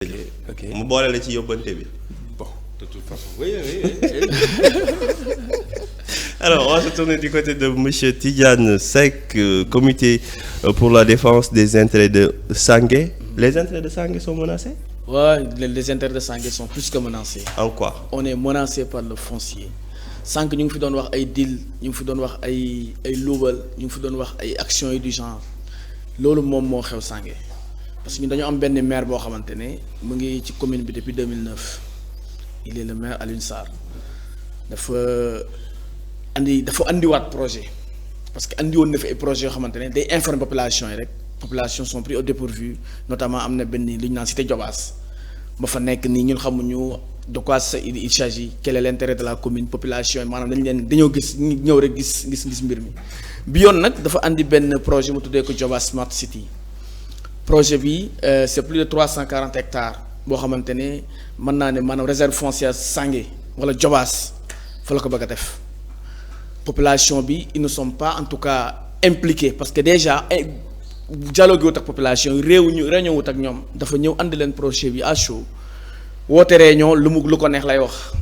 Ok. mu boole la ci yóbbante bi. Bon, de toute façon, oui. Alors, on va se tourner du côté de monsieur Tidiane Seck, comité pour la défense des intérêts de Sangué. Les intérêts de Sangué sont menacés? Ouais, les intérêts de Sangué sont plus que menacés. En quoi? On est menacé par le foncier. Sànq ñu ngi fi doon wax ay deal ñu ngi fi doon wax ay luubal ñu ngi fi doon wax ay actions yi du genre loolu moom moo xew Sangué parce que ñun dañoo am benn maire boo xamante ne mu ngi ci commune bi depuis 2009 il est le maire Alioune Sarr dafa andiwaat projet parce que andi woon na fi ay projets yoo xamante ne day informer population yi rek population sont pris au dépourvu notamment am na benn lu ñu naan cité Diobass ba fa nekk nii ñun xamuñu de quoi il s'agit quel est l'intérêt de la commune population yi maanaam dañoo gis ñëw rek gis mbir mi bi yoon nag dafa andi benn projet mu tuddee ko Diobass Smart City projet bi c'est plus de 340 hectares boo xamante ne mën naa ne maanaam réserve foncière Sangué wala Diobass fa la ko bëgg a def population bi ils ne sont pas en tout cas impliqués parce que déjà dialogue wut ak population yi réunion wut ak ñoom dafa ñëw andi leen projet bi à chaud woote réunion lu ko neex lay wax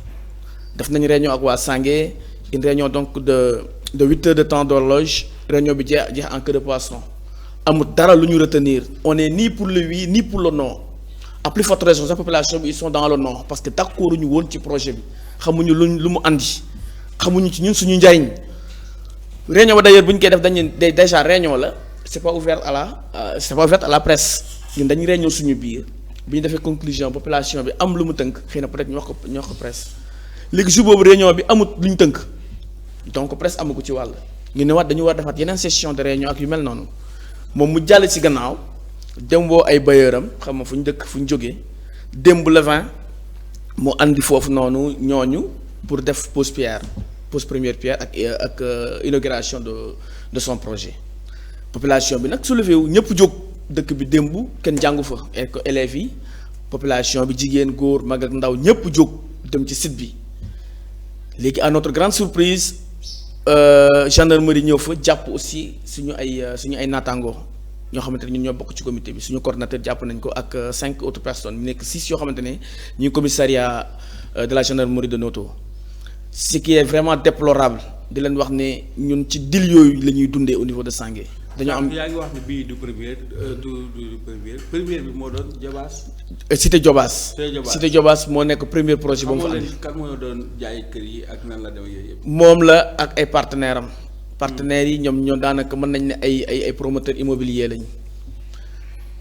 def nañu réunion ak waa Sangué une réunion donc de 8 heures de temps d'horloge réunion bi jeex en queue de poisson amul dara lu ñu retenir on est ni pour le oui ni pour le non à plus forte raison sa population bi ils sont dans le non parce que d'accord ñu woon ci projet bi xamuñu lu mu andi xamuñu ci ñun suñu njariñ réunion ba d'ailleurs bu ñu koy def dañu déjà réunion la c'est pas ouvert à la presse ñun dañuy réunion suñu biir bi ñu defee conclusion population bi am lu mu tënk xëy na peut-être ñu wax ko presse léegi jour boobu réunion bi amut lu ñu tënk donc presse amu ko ci wàll ñu ne waat dañu war defaat yeneen session de réunion ak yu mel noonu moom mu jàll ci gannaaw dem woo ay bailleuram xam nga fu ñu dëkk fu ñu jógee démb le 20 mu andi foofu noonu ñooñu pour def pose première pierre ak inauguration de son projet population bi nag soulevé wu ñëpp jóg dëkk bi démb kenn jàngu fa élèves yi population bi jigéen góor mag ak ndaw ñëpp jóg dem ci site bi léegi à notre grande surprise gendarmerie ñëw fa jàpp aussi suñu ay naataangoo ñoo xamante ne ñun ñoo bokk ci comité bi suñu coordinateur jàpp nañ ko ak 5 autres personnes ñu nekk 6 yoo xamante ne ñuy commissariat de la gendarmerie de Noto ce qui est vraiment déplorable di leen wax ne ñun ci dil yooyu la ñuy dundee au niveau de Sangué. dañoo am yaa ngi wax ne bii du premier bi moo doon Diobass. Cité Diobass. Cité Diobass moo nekk premier projet ba mu fa andi. kan moo doon jaay kër yi ak nan la demee yooyu yëpp. moom la ak ay partenaires am. partenaires yi ñoom ñoo daanaka mën nañ ne ay promoteurs immobiliers lañ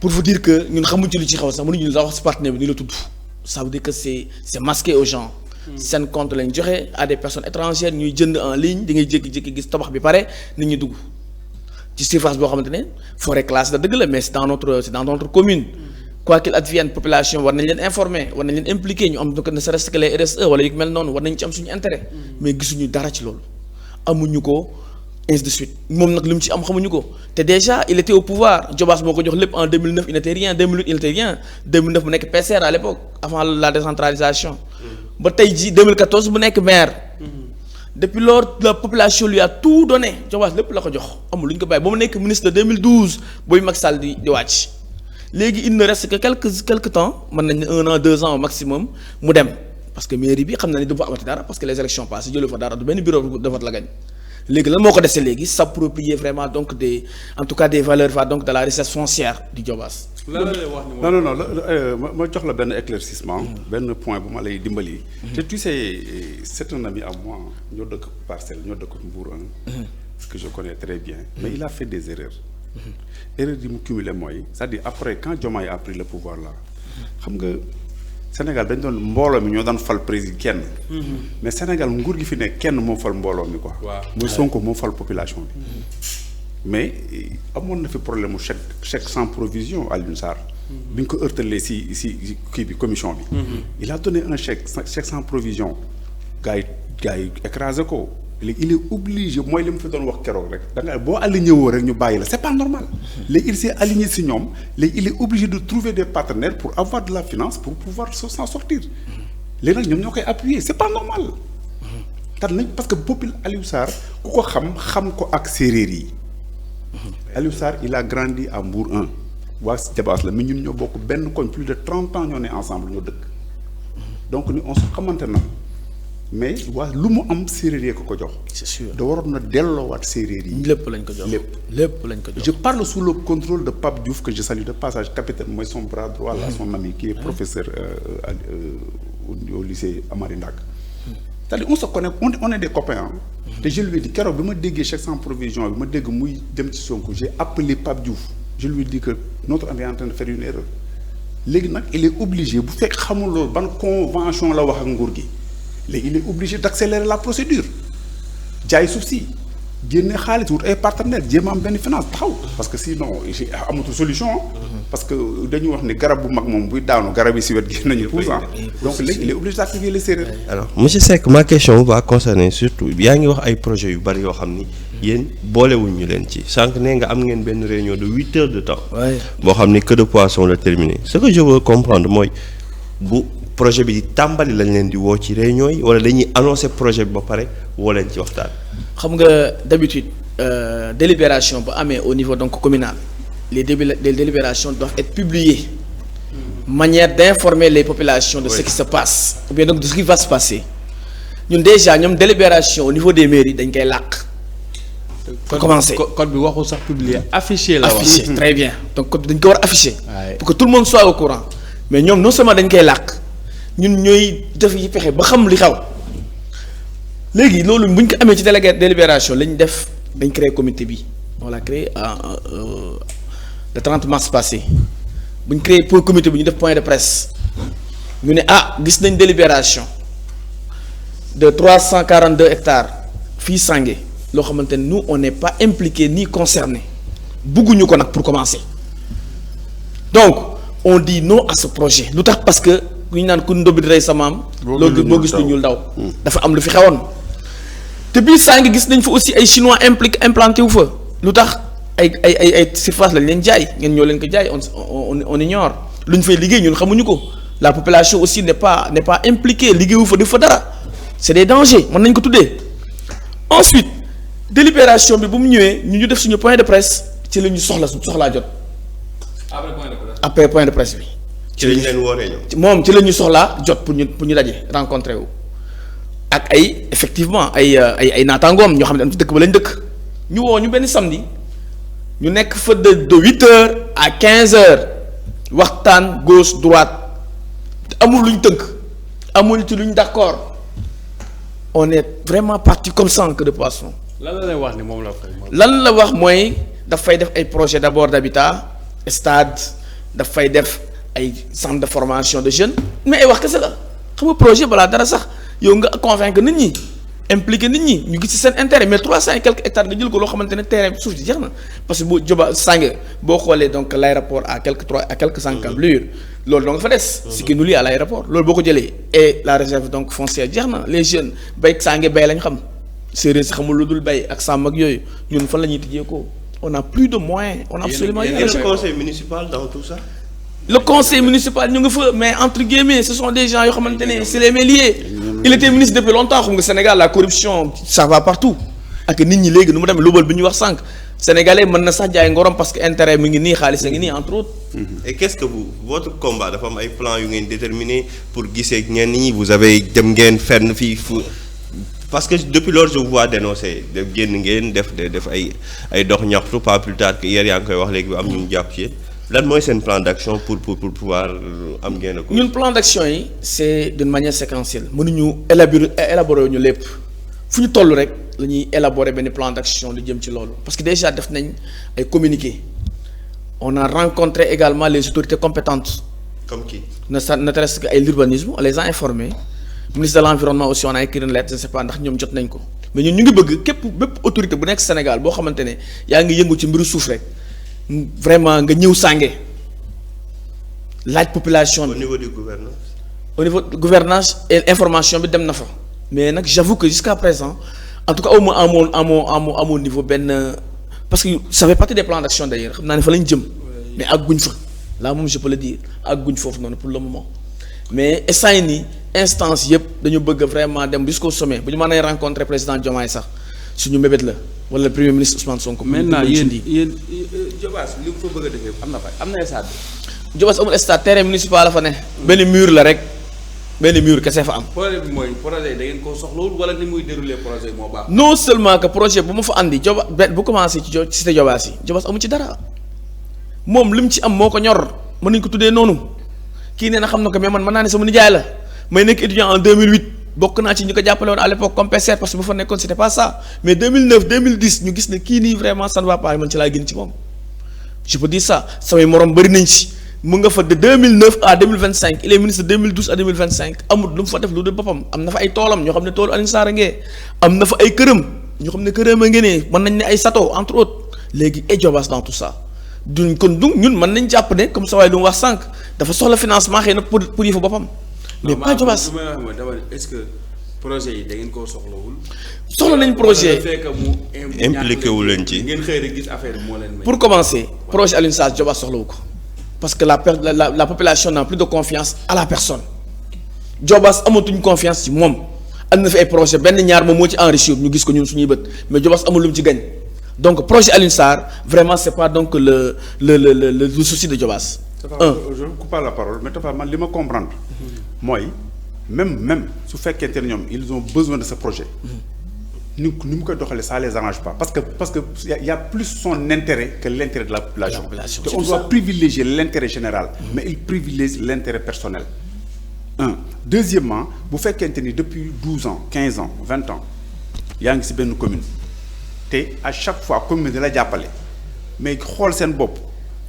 pour vous dire que ñun xamuñ ci lu ci xaw sax mënuñu la wax si partenaire bi ni la tudd ça veut dire que c'est masqué aux gens. seen compte lañ joxe à des personnes étrangères ñuy jënd en ligne di ngay jékki-jékki gis tabax bi pare nit ñi dugg. ci surface boo xamante ne forêt classée la dëgg la mais c'est dans notre commune quoi qu'il advienne population war nañ leen informer war nañ leen impliquer ñu am donc ne serait-ce que les RSE wala yu mel noonu war nañ ci am suñu intérêt mais gisuñu dara ci loolu amuñu ko ainsi de suite moom nag li mu ci am xamuñu ko te déjà il était au pouvoir Diobass moo ko jox lépp en 2009 il n'était rien 2008 il n'était rien 2009 mu nekk PCR à l'époque avant la décentralisation ba tey ji 2014 mu nekk maire depuis lors la population lui a tout donné Diobass lépp la ko jox amul lu ñu ko bàyyi ba mu nekk ministre de 2012 booy Macky Sall di wàcc léegi il ne reste que quelque temps mën nañ ne 1 an 2 ans au maximum mu dem parce que mairie bi xam na ni du fa amati dara parce que les élections passées jëlu fa dara du benn bureau de vote la gañ léegi lan moo ko dese léegi s'approprier vraiment donc en tout cas des valeurs donc de la richesse foncière du Diobass. non ma jox la benn éclaircissement benn point bu ma lay dimbali. te tu sais c'est un ami à moi ñoo dëkk Parcelles ñoo dëkk Mbour que je connais très bien mais il a fait des erreurs erreurs yi mu cumulé mooy c'est-à-dire après quand Diomaye a pris le pouvoir là xam nga Sénégal dañ doon mbooloo mi ñoo daan fal président kenn mais Sénégal nguur gi fi nekk kenn moo fal mbooloo mi quoi muy Sonko moo fal population bi mais amoon na fi problème mu chèque sans provision Alioune Sarr bi ñu ko heurtalee si kii bi commission bi il a donné un chèque sans provision gars yi écrasé ko léegi il est obligé mooy li mu fi doon wax keroog rek da nga boo aligné woo rek ñu bàyyi la c'est pas normal léegi il s'est aligné si ñoom léegi il est obligé de trouver des partenaires pour avoir de la finance pour pouvoir s'en sortir léegi nag ñoom ñoo koy appuyer c'est pas normal tar nañ parce que boppil Aliou Sarr ku ko xam ko ak séeréer yi Aliou Sarr il a grandi à Mbour 1 waa Jabaas la mais ñun ñoo bokk benn koñ plus de 30 ans ñoo ne ensemble ñoo dëkk donc ni on se xamante na mais waa lu mu am séeréer ko jox. c'est sûr da waroon na delloowaat séeréer yi. lépp lañ ko jox lépp lañ ko jox. je parle sous le contrôle de Pape Diouf que je salue de passage, capitaine mooy son bras droit là son ami qui est professeur au lycée Amary Ndak. c'est-à-dire on se connaît on est des copains te je lui ai dit keroog bi ma déggee chèque sans provision bi ma dégg muy dem ci Sonko j'ai appelé Pape Diouf je lui ai dit que notre ami est en train de faire une erreur léegi nag il est obligé bu fekk xamul loolu ban convention la wax ak nguur gi léegi il est obligé d'accélérer la procédure jaay suuf si génne xaalis wut ay partenaires jéem a am benn finance taxaw parce que sinon amatul solution parce que dañuy wax ne garab bu mag moom buy daanu garab yi si wet gi nañu pousse donc léegi il est obligé d'activer les séeréer. alors monsieur Seck ma question va concerner surtout yaa ngi wax ay projets yu bari yoo xam ni yéen boolewuñ ñu leen ci sànq nee nga am ngeen benn réunion de 8 heures de temps. boo xam ni queue de poisson la terminé ce que je veux comprendre mooy bu projet bi di tàmbali lañ leen di woo ci réunion yi wala dañuy annoncer projet bi ba pare woo leen ci waxtaan. xam nga d'habitude délibération bu amee au niveau donc communal les délibérations doivent être publiées manière d'informer les populations de ce qui se passe ou bien donc de ce qui va se passer ñun déjà ñoom délibération au niveau des mairies dañ koy làq. pour commencer code bi waxul sax publier affiché la wax. affiché très bien donc code dañ ko war afficher. pour que tout le monde soit au courant mais ñoom non seulement dañ koy làq ñun ñooy def yi pexe ba xam li xaw. léegi loolu bu ñu ko amee ci délibération lañ def dañ créé comité bi on l'a créé le 30 mars passé bu ñu créé pour comité bi ñu def point de presse ñu ne gis nañ délibération de 342 hectares fii Sangué loo xamante ne nous on n'est pas impliqué ni concerné bugguñu ko nag pour commencer donc on dit non à ce projet lu tax parce que ku ñu naan ku ndóbbi rey sa maam. loolu boo gis lu ñuul daw dafa am lu fi xewoon. te biir Sangué gis nañ fa aussi ay chinois implanté wu fa lu tax ay surface lañ leen jaay ngeen ñoo leen ko jaay on ignore lu ñu fay liggéey ñun xamuñu ko la population aussi n'est pas impliquée liggéeyu fa def fa dara c'est des dangers mën nañ ko tuddee. ensuite délibération bi bu mu ñëwee ñu def suñu point de presse ci la ñu soxlaa jot. après point de presse bi. ci lañ leen wooree ñoom. moom ci la ñu soxlaa jot pour ñu daje rencontrer wu. ak effectivement ay naataangoom ñoo xam ne ci dëkk ba lañ dëkk ñu woo ñu benn samedi ñu nekk fa de 8 heures à 15 heures waxtaan gauche droite amul luñ tënk amul ci luñ d'accord on est vraiment parti comme ça en queue de poisson. lan la lay wax ni moom la fay. lan la wax mooy dafay def ay projet d'abord d'habitat stade dafay def ay centre de formation de jeunes mais ay wax kese la xam nga projet balaa dara sax. yow nga convaincre nit ñi impliquer nit ñi ñu gis ci seen intérêt mais 300 et quelques hectares nga jël ko loo xamante ne terrain bi suuf si jeex na parce que bu Joba Sangué boo xoolee donc l'aéroport à quelques encablures loolu donc fa des. ce qui nous lie à l'aéroport loolu boo ko jëlee et la réserve donc foncière jeex na les jeunes bay Sangué bay lañ xam séeréer si xamul lu dul bay ak sàmm ak yooyu ñun fan la ñuy tijjee ko on a plus de moyens on a absolument rien. le conseil municipal dans tout ça. le conseil municipal ñu ngi fa mais entre guillemets ce sont des gens yoo xamante ne c'est les mêliers. il était ministre depuis longtemps xam nga Sénégal la corruption ça va partout ak nit ñi léegi nu mu demee lubal bi ñu wax sànq sénégalais mën na sax jaay ngorom parce que intérêt mi ngi nii xaalis a ngi nii entre autres. et qu'est-ce que votre combat dafa am ay plans yu ngeen déterminé pour gisee ak ñenn ñi vous avez dem ngeen fenn fii parce que depuis lors je vous vois dénoncer def génn ngeen def ay dox ñaxtu pas plus tard que hier yaa ngi koy wax léegi bi am ñu jàpp ci lan mooy seen plan d'action pour pouvoir am ngeen ko. ñun plan d'action yi c'est d'une manière séquentielle mënuñu élaborer ñu lépp fu ñu toll rek la ñuy élaborer benn plan d'action lu jëm ci loolu parce que déjà def nañ ay communiqués on a rencontré également les autorités compétentes. comme qui. ne serait-ce que ay l'urbanisme on les a informés ministre de l'environnement aussi on a écrit une lettre je ne sais pas ndax ñoom jot nañ ko mais ñun ñu ngi bëgg bépp autorité bu nekk Sénégal boo xamante ne yaa ngi yëngu ci mbiru suuf rek. vraiment nga ñëw Sangué laaj population bi. au niveau du gouvernance. au niveau de gouvernance et information bi dem na fa mais nag j'avoue que jusqu'à présent en tout cas au moins à mon niveau benn parce que ça fait partie des plans d'action d'ailleurs xam naa ne fa lañ jëm mais àgguñ fa là moom je peux le dire àgguñ foofu noonu pour le moment mais instant yii nii instance yëpp dañu bëgg vraiment dem jusqu'au sommet bu ñu mën a rencontrer président Diomaye sax suñu mébét la wala le premier ministre Ousmane Sonko. maintenant yéen Diobass li mu fa bëgg a defee am na stade. Diobass amul stade terrain municipal la fa ne. benn mur la rek benn mur kese fa am. problème bi mooy projet yi da ngeen koo soxlawul wala ni muy dérouler projet moo baax. non seulement que projet bu ma fa andi Diobass bu commencé ci cité Diobass yi Diobass amu ci dara moom li mu ci am moo ko ñor mën nañu ko tuddee noonu kii nee na xam na ko mais man mën naa ne sama nijaay la may nekk étudiant en 2008 bokk naa ci ñu ko jàppale woon à l'époque comme PCR parce que bu fa nekkoon c'était pas ça mais 2009 2010 ñu gis ne kii nii vraiment ça ne va pas man ci laa génn ci moom je peux dire ça samay morom bëri nañ ci mu nga fa de 2009 à 2025 il est ministre de 2012 à 2025 amul lu mu fa def lu dul boppam am na fa ay toolam ñoo xam ne toolu Alioune Sarr ngee am na fa ay këram ñoo xam ne këram a ngeenee mën nañ ne ay château entre autres léegi et Diobass dans tout ça duñ kon du ñun mën nañ jàpp ne comme ça waaye lu mu wax sànq dafa soxla financement xëy na pour yëfu boppam mais pas Diobass. est-ce que projet yi da ngeen koo soxlawul. soxla nañ projet impliqué wu leen ci. ngeen xëy rek gis affaire moo leen may. pour commencer projet Alioune Sarr Diobass soxlawu ko parce que la population n'a plus de confiance à la personne Diobass amatuñ confiance ci moom am na fi ay projet benn ñaar moom moo ci enrichir ñu gis ko ñun suñuy bët mais Diobass amul lu mu ci gañ donc projet Alioune Sarr vraiment c'est pas donc le souci de Diobass. je ne coupe pas la parole mais Tafa man li ma comprendre mooy même su fekkente ne ñoom ils ont besoin de ce projet ni mu koy doxalee ça les arrange pas parce que y a plus son intérêt que l'intérêt de la population te on doit privilégier l'intérêt général mais il privilégie l'intérêt personnel deuxièmement bu fekkente ni depuis 12 ans 15 ans 20 ans yaa ngi ci benn commune te à chaque fois commune da la jàppale mais xool seen bopp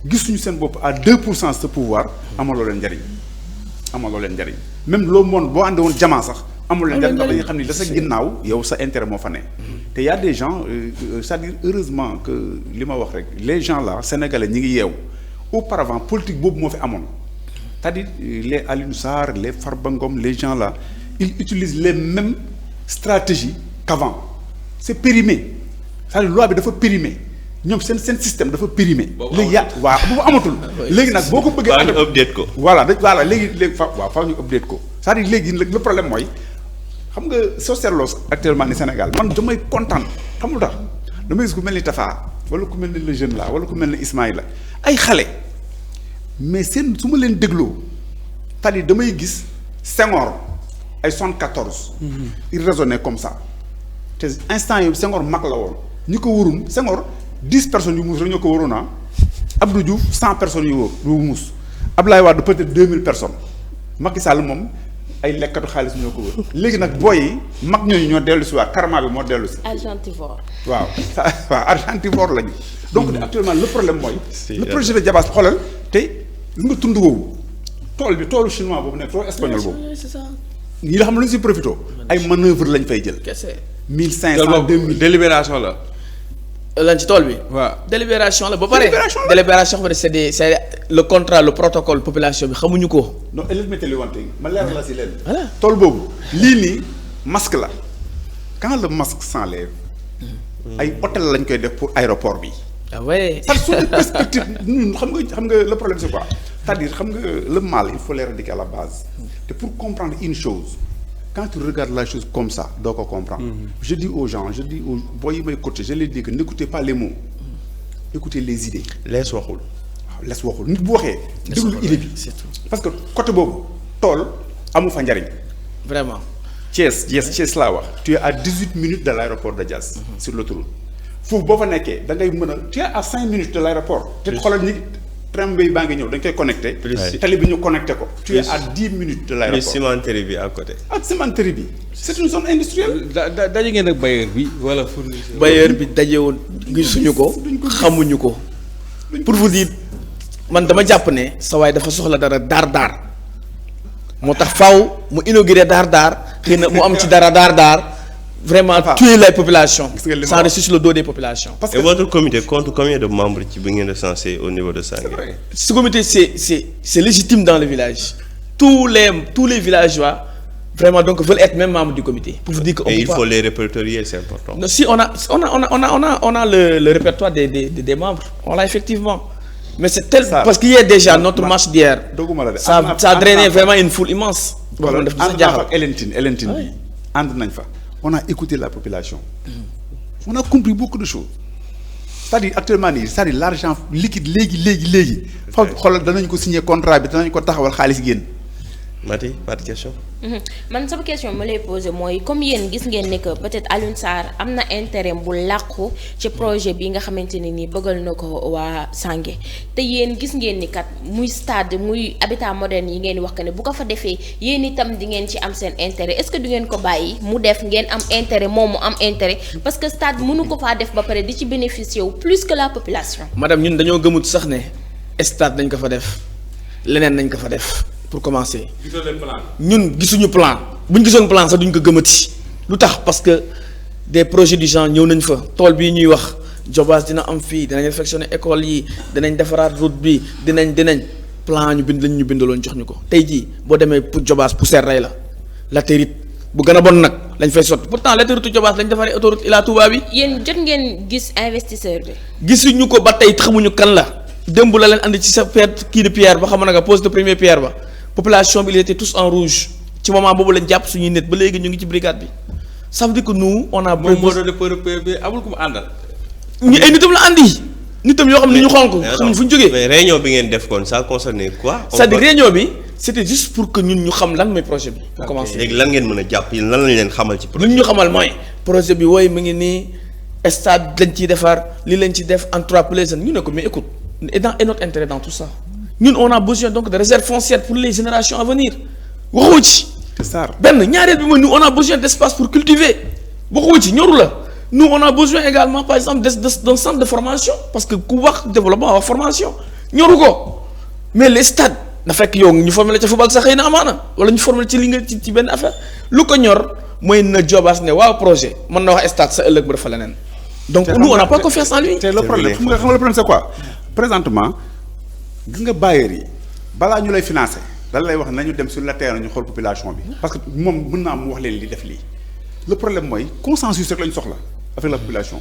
gisuñu seen bopp à 2% ce pouvoir amaloo leen njariñ même loo moon boo ànde woon jamaa sax amul leen njariñ ndax dañuy xam ni la sa ginnaaw yow sa intérêt moo fa ne te y a des gens c'est-à-dire heureusement que li ma wax rek les gens là sénégalais ñi ngi yeewu auparavant politique boobu moo fi amoon c'est-à-dire les Alioune Sarr les Farba Ngom les gens là ils utilisent les mêmes stratégies qu'avant c'est périmé c'est-à-dire loi bi dafa périmé ñoom seen système dafa périmé. léegi waaw boobu amatul. léegi nag boo ko bëggee. faaw ñu update ko. voilà léegi faaw ñu update ko c'est-à-dire léegi le problème mooy xam nga soo seetloo actuellement ni Sénégal man damay kontaan xam nga tax damay gis ku mel ni Tafa wala ku mel ni le jeune là wala ku mel ni Ismaïla ay xale mais seen su ma leen dégloo c'est-à-dire damay gis Senghor ay 74. il raisonnait comme ça te instant yii Senghor mag la woon ñi ko waroon Senghor. 10 personnes yu muus rek ñoo ko waroon Abdou Diouf 100 personnes yu muus Abdoulaye Wade peut-être 2000 personnes Macky Sall moom ay lekkatu xaalis ñoo ko wër léegi nag booy yi mag ñooñu ñoo dellu si waat karma bi moo dellu si. argentivore. waaw argentivore lañu. donc actuellement le problème mooy. le projet de Diobass xoolal te li nga tund woowu toolu chinois boobu nekk toolu espagnol boobu. c'est ça. ñi la xam ne lu ñu si profité ay manœuvre lañ fay jël. kese 1500 2000 délibération la. lan ci tool bi. waaw délibération la ba pare. délibération ba c'est le contrat le protocole population bi xamuñu ko. non ëllëg météo wante ma leer la si leen. voilà tool boobu lii nii masque la quand le masque s'enlève ay hôtel lañ koy def pour aéroport bi. ah ouais. parce que suñu perspective ñun xam nga le problème c'est quoi c'est-à-dire xam nga le mal il faut l'éradiquer à la base te pour comprendre une chose. Quand tu regardes la chose comme ça doo ko comprendre. Je dis aux gens boo yi may coacher je les dis que n'écoutez pas les mots écoutez les idées. lees waxul. waaw lees waxul nit bu waxee. déglu idée bi parce que côté boobu tool amu fa njariñ. vraiment. Thiès laa wax. tu es à 18 minutes de l'aéroport de Diass. sur l'autoroute foofu boo fa nekkee da ngay mën a tu es à 5 minutes de l'aéroport. te xoolal ñi tramway baa ngi ñëw dañ koy connecté. tali bi ñu connecté ko. tu es à 10 minutes de l'aéroport. plus cimenterie bi à côté. ak cimenterie bi c'est une zone industrielle. daje ngeen ak bailleur bi wala fournisseur. bailleur bi dajewoon gisuñu ko xamuñu ko pour vous dire man dama jàpp ne sa waay dafa soxla dara daar moo tax faaw mu inauguré daar xëy na mu am ci dara daar vraiment tuer les populations s'enrichir sur le dos des populations. Parce que votre comité compte combien de membres ci bi ngeen recensé au niveau de Sangué? Ce comité c'est légitime dans le village. Tous les villageois vraiment donc veulent être même membres du comité. Pour vous dire que et il faut les répertorier, c'est important. Non, si on a le répertoire des membres, on l'a effectivement. Mais c'est tel parce qu'il y a déjà notre marche d'hier. Ça a drainé vraiment une foule immense. Elentine bi ànd nañ fa. On a écouté la population. on a compris beaucoup de choses c'est-à-dire actuellement nii c'est-à-dire l'argent liquide léegi fa xoolal danañ ko signer contrat bi danañ ko taxawal xaalis génn. Mati pas de question. man sama question ma lay poser mooy comme yéen gis ngeen ne que peut-être Alioune Sarr am na intérêt bu làqu ci projet bi nga xamante ne nii bëggal na ko waa Sangué te yéen gis ngeen ni kat muy stade muy habitat moderne yi ngeen wax que ne bu ko fa defee yéen itam di ngeen ci am seen intérêt est-ce que du ngeen ko bàyyi mu def ngeen am intérêt moom mu am intérêt parce que stade mënu ko faa def ba pare di ci bénéficier wu plus que la population. madame ñun dañoo gëmut sax ne stade nañ ko fa def leneen nañ ko fa def. pour commencer ñun gisuñu plan bu ñu gisoon plan sax duñ ko gëmati lu tax parce que des projets du genre ñëw nañ fa tool bii ñuy wax Jobaas dina am fii dinañ réfectionner école yi dinañ defaraat route bi dinañ plan ñu bind lañ ñu bindaloon jox ñu ko tey jii boo demee pour Jobaas poussière rey la latérite bu gën a bon nag lañ fay sotti pourtant latéritu Jobaas lañ defaree autoroute Ila Touba bi. yéen jot ngeen gis investisseur bi. gisuñu ko ba tey xamuñu kan la démb la leen andi ci sa kii de pierre ba xam nga pose de première pierre ba. population bi ils étaient tous en rouge ci moment boobu lañ jàpp suñuy nit ba léegi ñu ngi ci brigade bi ça veut dire que nous on a. moom moo doon PRP amul ku mu àndal. ñu ay nitam la andi. nitam yoo xam ne ñu xonk xamuñ fu ñu jógee. mais réunion bi ngeen def kon ça concernait quoi. c'est-à-dire réunion bi c'était juste pour que ñun ñu xam lan mooy projet bi. pour commencer léegi lan ngeen mën a jàpp lan lañ leen xamal ci projet bi. ñu xamal mooy projet bi wooy mu ngi nii stade lañ ciy defar li lañ ci def en 3 places ñu ne ko mais écoute et notre intérêt dans tout ça. ñun on a besoin donc de réserves foncières pour les générations à venir waxoo ci. c'est ça benn ñaareel bi mooy nous on a besoin d'espace pour cultiver waxoo ci ñoru la nous on a besoin également par exemple d'un centre de formation parce que ku wax développement wax formation ñoru ko mais les stades na fekk yow ñu former la ca football sax xëy na amaana wala ñu former ci li nga ci benn affaire lu ko ñor mooy na Jobaas ne waaw projet mën na wax stade sa ëllëg ba dafa leneen donc nous on n'a pas confiance en lui. te le problème xam nga le problème c'est quoi présentement. gis nga bailleurs yi balaa ñu lay financer dañ lay wax nañu dem sur le terrain ñu xool population bi parce que moom mën naa mu wax leen li def lii le problème mooy consensus rek la ñu soxla avec la population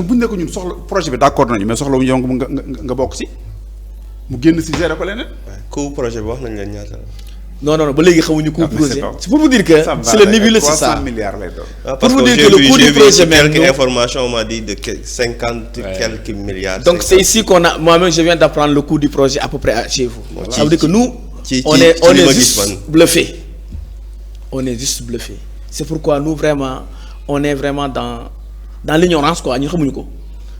bu ñu nekk ñun soxla projet bi d'accord nañu mais soxla wu yow nga bokk ci mu génn ci gérer ko leneen. coût projet bi wax nañ leen ñaata la. non ba léegi xamuñu coût projet c'est pour vous dire que c'est le nébuleux c'est ça 300 milliards lay doon. pour vous dire que le coût du projet même quelques informations on m'a dit de 50 quelques milliards. donc c'est ici qu'on a moi-même je viens d'apprendre le coût du projet à peu près chez vous. ça veut dire que nous on est juste bluffé. C'est pourquoi nous vraiment on est vraiment dans l'ignorance quoi ñu xamuñu ko.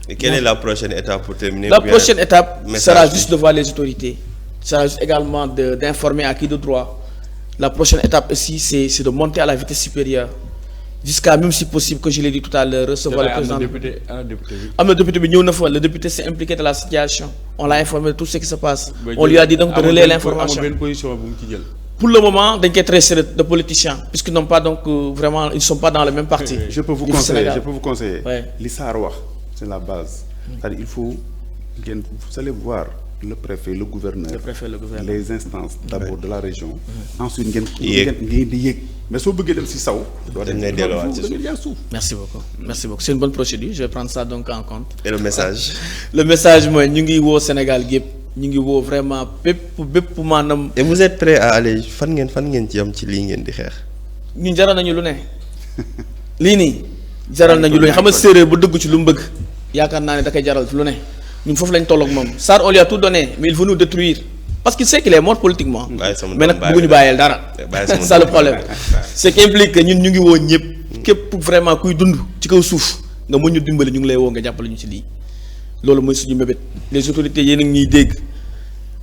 Et quelle est la prochaine étape pour terminer? La prochaine étape sera juste de voir les autorités. Ça juste également d'informer à qui de droit. La prochaine étape aussi, c'est de monter à la vitesse supérieure. Jusqu'à même si possible, que je l'ai dit tout à l'heure, recevoir le président. Le député s'est impliqué dans la situation. On l'a informé de tout ce qui se passe. On lui a dit donc de relayer l'information. Pour le moment, donc très sérieux de politiciens, puisqu'ils n'ont pas donc vraiment, ils ne sont pas dans le même parti. Je peux vous conseiller. Ouais. L'Issar, c'est la base. C'est-à-dire, il faut, vous allez voir le préfet, le gouverneur, les instances d'abord de la région. Ensuite, mais si vous voulez si ça, merci beaucoup. C'est une bonne procédure. Je vais prendre ça donc en compte. Et le message? Le message, moi, nous sommes au Sénégal, nous sommes vraiment manam. Et vous êtes prêt à aller fan ngeen ci am ci li ngeen di xex? Ñun jaral nañu lu ne. Li ni jaral nañu lu ne. Xam nga séeréer bu dëgg ci lu mu bëgg. Yaakaar naa ne da koy jaral lu ne. Ñun foofu lañ toll ak moom. Sarr on lui a tout donné, mais il veut nous détruire. Parce qu'il sait qu'il est mort politiquement. Mais nag bëgguñu bàyyeel dara. C'est ça le problème. Ce qui implique que ñun ñu ngi woo ñëpp. Képp vraiment kuy dund ci kaw suuf nga mën ñu dimbali ñu ngi lay woo nga jàppale ñu ci lii. Loolu mooy suñu mébét. Les autorités yéen a ngi ñuy dégg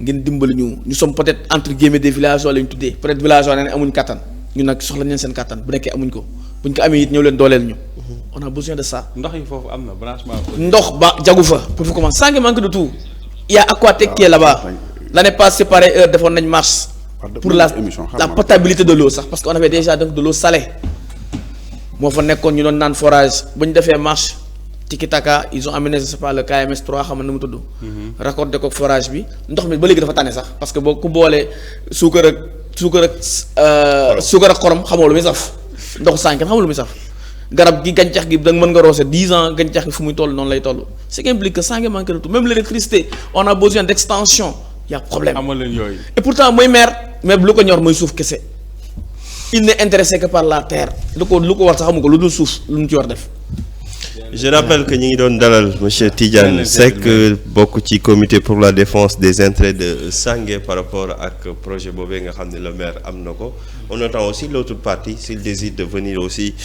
ngeen dimbali ñu sommes peut-être entre guillemets des villageois lañ tuddee peut-être villageois nee amuñ kattan ñun nag soxla nañ seen kattan bu nekkee amuñ ko buñ ko amee it ñëw leen dooleel ñu. On a besoin de ça. Ndox yi foofu am na branchement. Ndox ba jagu fa pour vous commencer. Sangué manque de tout. Il y a Aquatec qui est là-bas. L'année passée pareil defoon nañ marche pour la potabilité de l'eau sax parce qu'on avait déjà donc de l'eau salée. Moo fa nekkoon ñu doon naan forage bu ñu defee marche. Tiki-taka ils ont amené je sais pas le KMS 3 xam na nu mu tudd. raccordé ko forage bi ndox mi ba léegi dafa tane sax parce que boo ku boolee suukar ak xorom xamoo lu muy saf ndoxu Sangué xamoo lu muy saf garab gi gàncax gi da nga mën nga roose 10 ans gàncax gi fu muy toll noonu lay toll ce qui implique que Sangué manque de tout même l'électricité on a besoin d'extension y a problème. Et pourtant mooy maire mais lu ko ñor mooy suuf kese il n'est intéressé que par la terre lu ko war sax xamu ko lu dul suuf lu mu ci war def. Je rappelle que ñu ngi doon dalal monsieur Tidiane Seck bokk ci comité pour la défense des intérêts de Sangué par rapport ak projet boobee nga xam ne le maire am na ko. On attend aussi l'autre partie s'il désire de venir aussi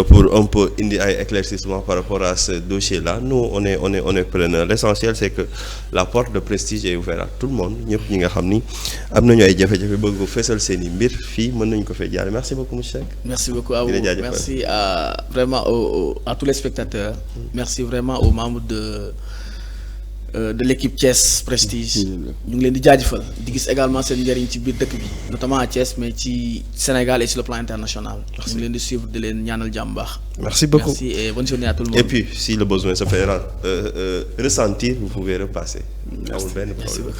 pour un peu indi ay éclaircissement par rapport à ce dossier-là. Nous on est preneur. L'essentiel c'est que la porte de Prestige est ouverte à tout le monde ñëpp ñi nga xam ni am nañu ay jafe-jafe bëgg ko fesal seen i mbir fii mën nañu ko fay jaare. Merci beaucoup monsieur Seck. Merci beaucoup à vous. Merci vraiment à tous les spectateurs. Merci vraiment aux membres de l'équipe Thiès Prestige. ñu ngi leen di jaajëfal di gis également seen njëriñ ci biir dëkk bi notamment à Thiès mais ci Sénégal et sur le plan international. ñu ngi leen di suivre di leen ñaanal jàmm baax. Merci beaucoup. Merci et bonne journée à tout le monde. Et puis si le besoin se fait ressentir vous pouvez repasser. amul benn problème.